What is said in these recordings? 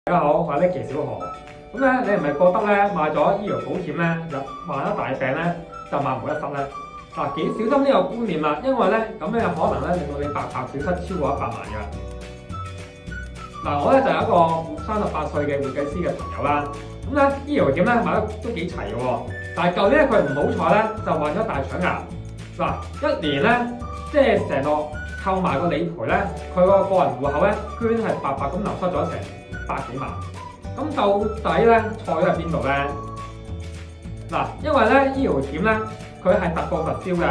大家好，我係 Nicky 小何。咁咧，你係咪覺得咧買咗醫療保險咧，患咗大病咧就萬無一失咧？嗱，幾小心呢個觀念啦，因為咧咁樣有可能咧令到你白白損失超過100萬嘅。嗱，我咧就有一個38歲嘅會計師嘅朋友啦。咁咧醫療險咧買得都幾齊嘅喎，但係舊年咧佢唔好彩咧就患咗大腸癌。嗱，一年咧即係成個購埋個理賠咧，佢個個人戶口咧居然係白白咁流失咗成百幾萬。咁到底咧錯咗喺邊度咧？嗱，因為咧醫療險咧佢係實報實銷嘅，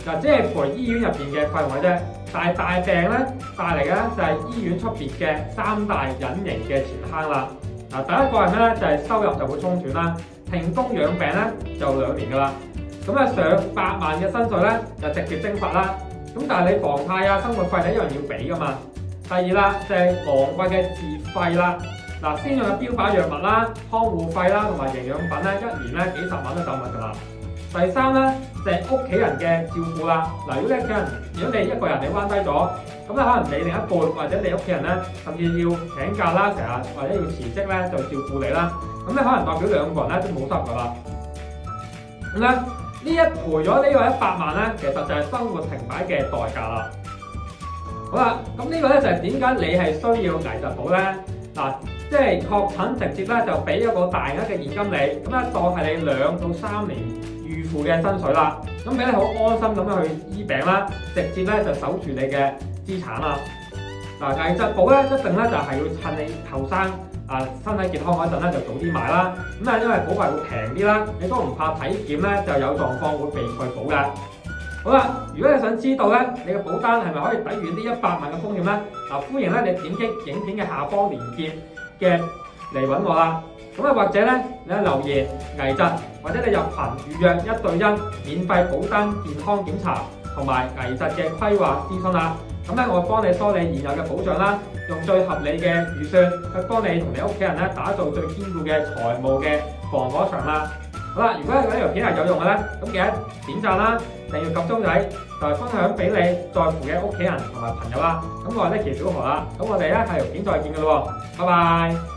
嗱，即係賠醫院入邊嘅費用嘅啫。但係大病咧帶嚟嘅咧就係醫院出邊嘅3大隱形嘅錢坑啦。嗱，第一個係咩咧？就係收入就會中斷啦，停工養病咧就2年噶啦。咁啊上百萬嘅薪水咧就直接蒸發啦。咁但係你房貸啊、生活費你一樣要俾噶嘛。第二啦就係昂貴嘅自費啦。嗱，先用嘅標靶藥物啦、看護費啦同埋營養品咧，一年咧幾十萬都走埋㗎啦。第三咧就係屋企人嘅照顧啦。嗱，如果你一個人你彎低咗，咁咧可能你另一半或者你屋企人咧，甚至要請假啦，成日或者要辭職咧就照顧你啦。咁咧可能代表2個人咧都冇收入㗎啦。咁咧呢一賠咗呢個100萬咧，其實就係生活停擺嘅代價啦。好啦，咁呢個咧就係點解你係需要危疾保咧？嗱，即係確診直接咧就俾一個大額嘅現金你，咁咧當係你2到3年預付嘅薪水啦，咁俾你好安心咁樣去醫病啦，直接咧就守住你嘅資產啦。嗱，危疾保咧一定咧就係要趁你後生身體健康嗰陣咧就早啲買啦，咁啊因為保費會平啲啦，你都唔怕體檢咧就有狀況會被拒保嘅。好啦，如果你想知道咧，你嘅保單係咪可以抵禦呢100萬嘅風險咧？嗱，歡迎咧你點擊影片嘅下方連結嘅嚟揾我啦。咁啊，或者咧你留言危疾，或者你入群預約1對1免費保單健康檢查同埋危疾嘅規劃諮詢啦。咁咧我會幫你梳理現有嘅保障啦，用最合理嘅預算去幫你同你屋企人咧打造最堅固嘅財務嘅防火牆啦。好啦，如果呢條片係有用嘅咧，咁記得點讚啦，訂閱及鐘仔，就係分享俾你在乎嘅屋企人同埋朋友啦。咁我係 Nicky 小何啦，咁我哋咧下條片再見嘅咯喎，拜拜。